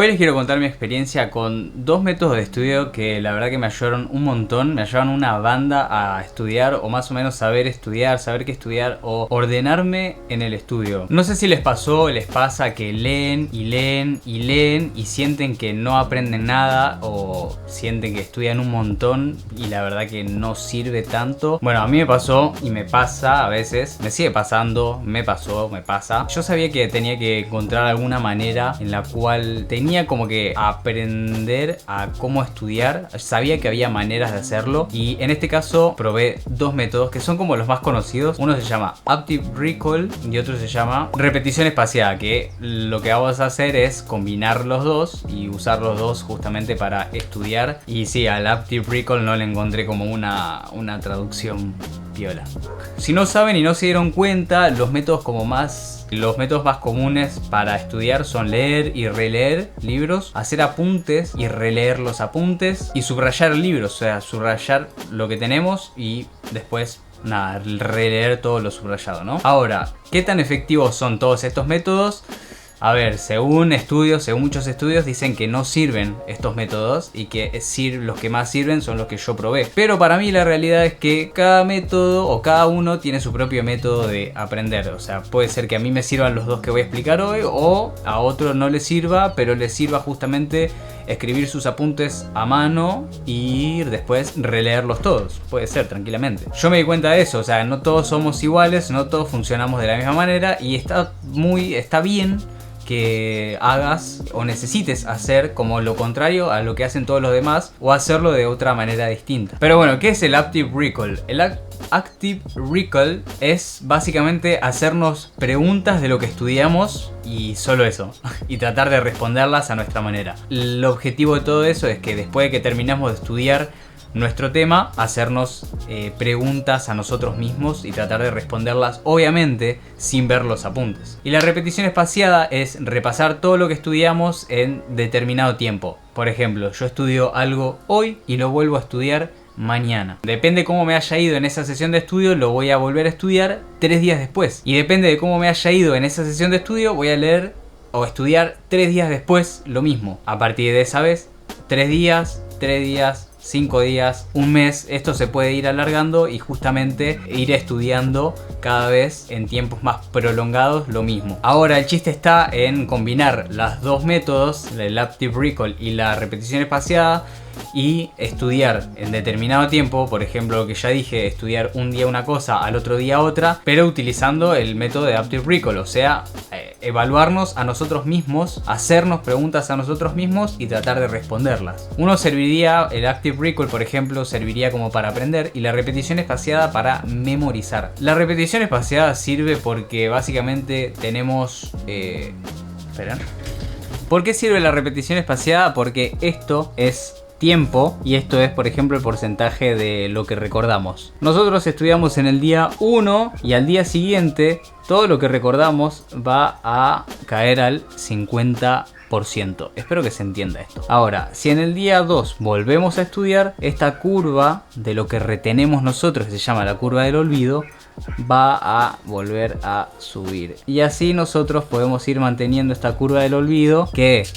Hoy les quiero contar mi experiencia con dos métodos de estudio que la verdad que me ayudaron un montón, me ayudaron una banda a estudiar o más o menos saber estudiar, saber qué estudiar o ordenarme en el estudio. No sé si les pasó o les pasa que leen y leen y leen y sienten que no aprenden nada o sienten que estudian un montón y la verdad que no sirve tanto. Bueno, a mí me pasó y me pasa a veces, me sigue pasando, me pasó, me pasa. Yo sabía que tenía que encontrar alguna manera en la cual tenía como que aprender a cómo estudiar. Sabía que había maneras de hacerlo y en este caso probé dos métodos que son como los más conocidos. Uno se llama Active Recall y otro se llama repetición espaciada, que lo que vamos a hacer es combinar los dos y usar los dos justamente para estudiar. Y sí, al Active Recall no le encontré como una traducción piola. Si no saben y no se dieron cuenta, los métodos más comunes para estudiar son leer y releer libros, hacer apuntes y releer los apuntes y subrayar libros, o sea, subrayar lo que tenemos y después nada, releer todo lo subrayado, ¿no? Ahora, ¿qué tan efectivos son todos estos métodos? A ver, según muchos estudios dicen que no sirven estos métodos y que los que más sirven son los que yo probé. Pero para mí la realidad es que cada método o cada uno tiene su propio método de aprender. O sea, puede ser que a mí me sirvan los dos que voy a explicar hoy o a otro no le sirva, pero le sirva justamente escribir sus apuntes a mano y después releerlos todos. Puede ser, tranquilamente. Yo me di cuenta de eso, o sea, no todos somos iguales, no todos funcionamos de la misma manera y está bien que hagas o necesites hacer como lo contrario a lo que hacen todos los demás o hacerlo de otra manera distinta. Pero bueno, ¿qué es el Active Recall? El Active Recall es básicamente hacernos preguntas de lo que estudiamos y solo eso, y tratar de responderlas a nuestra manera. El objetivo de todo eso es que después de que terminamos de estudiar nuestro tema, hacernos preguntas a nosotros mismos y tratar de responderlas, obviamente sin ver los apuntes. Y la repetición espaciada es repasar todo lo que estudiamos en determinado tiempo. Por ejemplo, yo estudio algo hoy y lo vuelvo a estudiar mañana. Depende cómo me haya ido en esa sesión de estudio, lo voy a volver a estudiar 3 días después. Y depende de cómo me haya ido en esa sesión de estudio, voy a leer o estudiar 3 días después lo mismo. A partir de esa vez, 3 días, 5 días, un mes, esto se puede ir alargando y justamente ir estudiando cada vez en tiempos más prolongados lo mismo. Ahora el chiste está en combinar los dos métodos, el Active Recall y la repetición espaciada, y estudiar en determinado tiempo, por ejemplo lo que ya dije, estudiar un día una cosa, al otro día otra, pero utilizando el método de Active Recall, o sea, evaluarnos a nosotros mismos, hacernos preguntas a nosotros mismos y tratar de responderlas. El Active Recall, por ejemplo, serviría como para aprender y la repetición espaciada para memorizar. La repetición espaciada sirve porque básicamente tenemos... ¿Por qué sirve la repetición espaciada? Porque esto es tiempo y esto es, por ejemplo, el porcentaje de lo que recordamos. Nosotros estudiamos en el día 1 y al día siguiente todo lo que recordamos va a caer al 50%. Espero que se entienda esto. Ahora, si en el día 2 volvemos a estudiar, esta curva de lo que retenemos nosotros, que se llama la curva del olvido, va a volver a subir. Y así nosotros podemos ir manteniendo esta curva del olvido que...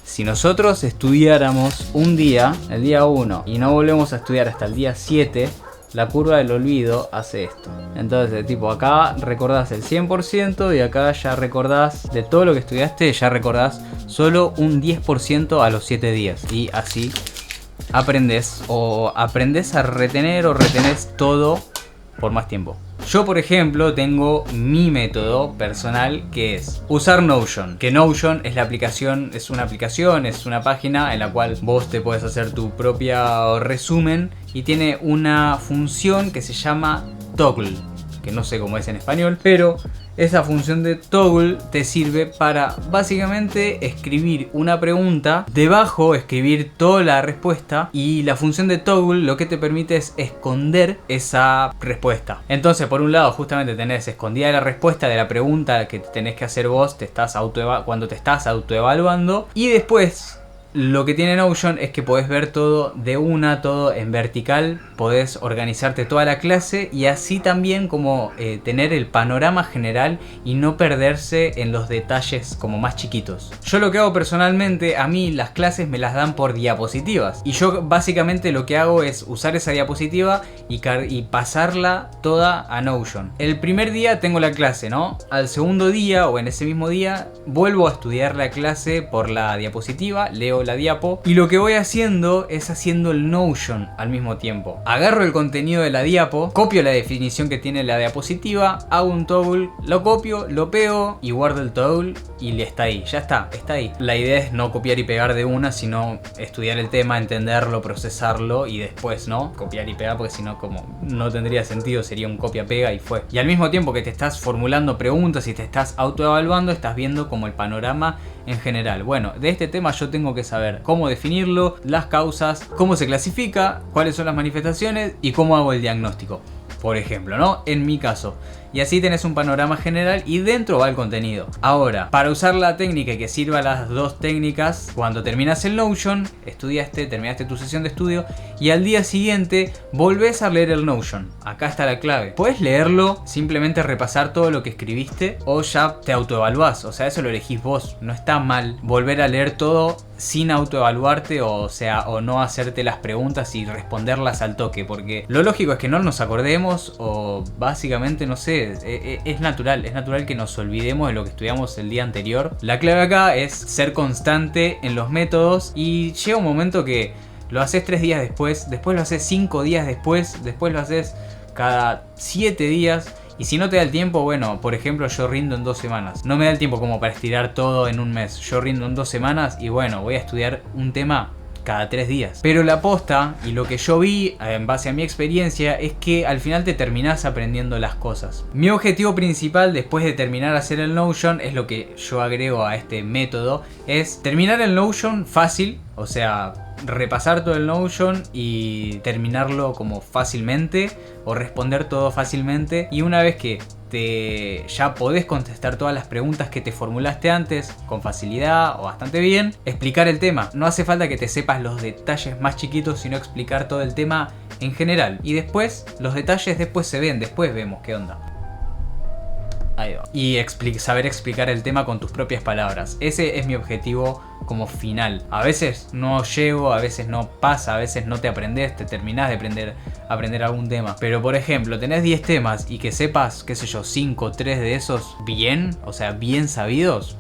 Si nosotros estudiáramos un día, el día 1, y no volvemos a estudiar hasta el día 7, la curva del olvido hace esto. Entonces, tipo, acá recordás el 100% y acá ya recordás de todo lo que estudiaste, ya recordás solo un 10% a los 7 días. Y así aprendés a retener o retenés todo por más tiempo. Yo, por ejemplo, tengo mi método personal que es usar Notion. Que Notion es una página en la cual vos te puedes hacer tu propio resumen y tiene una función que se llama Toggle, que no sé cómo es en español, pero esa función de Toggle te sirve para básicamente escribir una pregunta, debajo escribir toda la respuesta, y la función de Toggle lo que te permite es esconder esa respuesta. Entonces, por un lado, justamente tenés escondida la respuesta de la pregunta que tenés que hacer vos cuando te estás autoevaluando, y después Lo que tiene Notion es que podés ver todo de una, todo en vertical, podés organizarte toda la clase y así también como tener el panorama general y no perderse en los detalles como más chiquitos. Yo lo que hago personalmente, a mí las clases me las dan por diapositivas y yo básicamente lo que hago es usar esa diapositiva y pasarla toda a Notion. El primer día tengo la clase, ¿no? Al segundo día o en ese mismo día vuelvo a estudiar la clase por la diapositiva, leo la diapo y lo que voy haciendo es haciendo el Notion al mismo tiempo. Agarro el contenido de la diapo, copio la definición que tiene la diapositiva, hago un toggle, lo copio, lo pego y guardo el toggle y está ahí, ya está ahí. La idea es no copiar y pegar de una, sino estudiar el tema, entenderlo, procesarlo y después, ¿no? Copiar y pegar, porque si no, como no tendría sentido, sería un copia-pega y fue. Y al mismo tiempo que te estás formulando preguntas y te estás autoevaluando, estás viendo como el panorama en general. Bueno, de este tema yo tengo que saber cómo definirlo, las causas, cómo se clasifica, cuáles son las manifestaciones y cómo hago el diagnóstico. Por ejemplo, ¿no? En mi caso. Y así tenés un panorama general y dentro va el contenido. Ahora, para usar la técnica y que sirva las dos técnicas, cuando terminas el Notion, terminaste tu sesión de estudio y al día siguiente volvés a leer el Notion. Acá está la clave. Puedes leerlo, simplemente repasar todo lo que escribiste o ya te autoevaluás. O sea, eso lo elegís vos. No está mal volver a leer todo sin autoevaluarte, o no hacerte las preguntas y responderlas al toque, porque lo lógico es que no nos acordemos o básicamente, no sé, es natural que nos olvidemos de lo que estudiamos el día anterior. La clave acá es ser constante en los métodos y llega un momento que lo haces 3 días después lo haces 5 días después lo haces cada 7 días. Y si no te da el tiempo, bueno, por ejemplo, yo rindo en 2 semanas. No me da el tiempo como para estirar todo en un mes. Yo rindo en 2 semanas y bueno, voy a estudiar un tema cada 3 días. Pero la posta y lo que yo vi en base a mi experiencia es que al final te terminás aprendiendo las cosas. Mi objetivo principal después de terminar a hacer el Notion, es lo que yo agrego a este método, es terminar el Notion fácil, o sea, repasar todo el Notion y terminarlo como fácilmente o responder todo fácilmente, y una vez que ya podés contestar todas las preguntas que te formulaste antes con facilidad o bastante bien, explicar el tema. No hace falta que te sepas los detalles más chiquitos, sino explicar todo el tema en general, y después los detalles después se ven, después vemos qué onda. Ahí va. Y saber explicar el tema con tus propias palabras. Ese es mi objetivo como final. A veces no llego, a veces no pasa, a veces no te terminás de aprender algún tema. Pero por ejemplo, tenés 10 temas y que sepas, qué sé yo, 5 o 3 de esos bien, o sea, bien sabidos,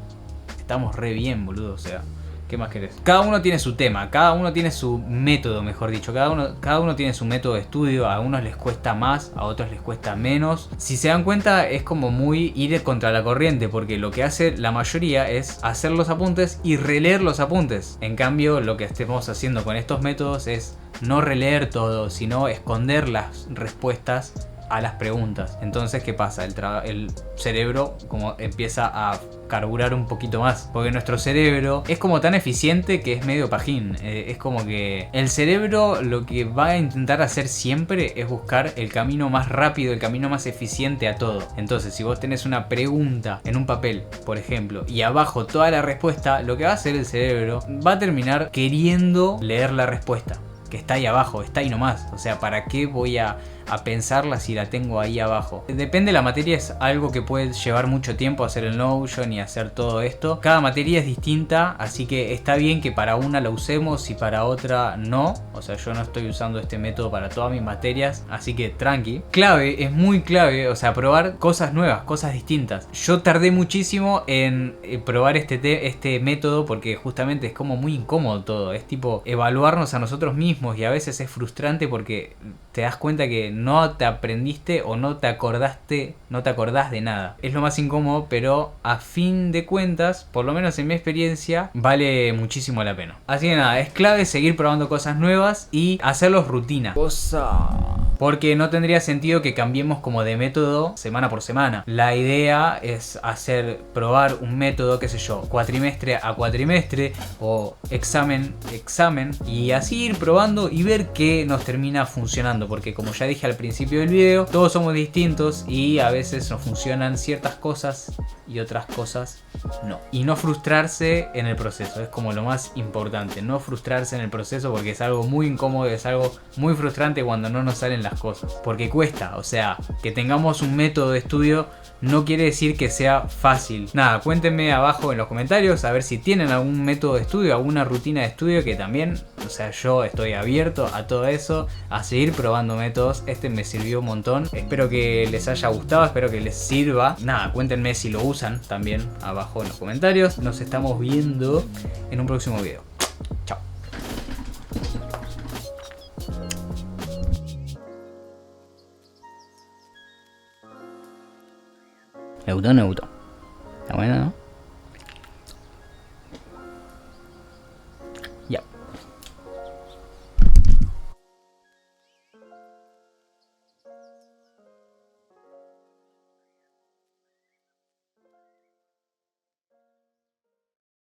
estamos re bien, boludo, o sea. ¿Qué más querés? Cada uno tiene su tema, cada uno tiene su método, mejor dicho. Cada uno tiene su método de estudio. A unos les cuesta más, a otros les cuesta menos. Si se dan cuenta, es como muy ir contra la corriente, porque lo que hace la mayoría es hacer los apuntes y releer los apuntes. En cambio, lo que estemos haciendo con estos métodos es no releer todo, sino esconder las respuestas a las preguntas. Entonces, ¿qué pasa? El cerebro como empieza a carburar un poquito más, porque nuestro cerebro es como tan eficiente que es medio pajín. Es como que el cerebro lo que va a intentar hacer siempre es buscar el camino más rápido, el camino más eficiente a todo. Entonces, si vos tenés una pregunta en un papel, por ejemplo, y abajo toda la respuesta, lo que va a hacer el cerebro va a terminar queriendo leer la respuesta, que está ahí abajo, está ahí nomás. O sea, ¿para qué voy a pensarla si la tengo ahí abajo? Depende de la materia, es algo que puede llevar mucho tiempo hacer el Notion y hacer todo esto. Cada materia es distinta, así que está bien que para una la usemos y para otra no. O sea, yo no estoy usando este método para todas mis materias, así que tranqui. Clave, es muy clave, o sea, probar cosas nuevas, cosas distintas. Yo tardé muchísimo en probar este método porque justamente es como muy incómodo todo. Es tipo evaluarnos a nosotros mismos y a veces es frustrante porque te das cuenta que no te aprendiste o no te acordás de nada. Es lo más incómodo, pero a fin de cuentas, por lo menos en mi experiencia, vale muchísimo la pena. Así que nada, es clave seguir probando cosas nuevas y hacerlos rutina. Porque no tendría sentido que cambiemos como de método semana por semana. La idea es probar un método, qué sé yo, cuatrimestre a cuatrimestre o examen, y así ir probando y ver qué nos termina funcionando. Porque como ya dije al principio del video, todos somos distintos y a veces nos funcionan ciertas cosas y otras cosas no. Y no frustrarse en el proceso, es como lo más importante. No frustrarse en el proceso porque es algo muy incómodo, es algo muy frustrante cuando no nos salen las cosas. Porque cuesta, o sea, que tengamos un método de estudio no quiere decir que sea fácil. Nada, cuéntenme abajo en los comentarios a ver si tienen algún método de estudio, alguna rutina de estudio que también, o sea, yo estoy abierto a todo eso, a seguir probando métodos. Este me sirvió un montón. Espero que les haya gustado, espero que les sirva. Nada, cuéntenme si lo usan también abajo en los comentarios. Nos estamos viendo en un próximo video. Chao. Me gustó. Está bueno, ¿no?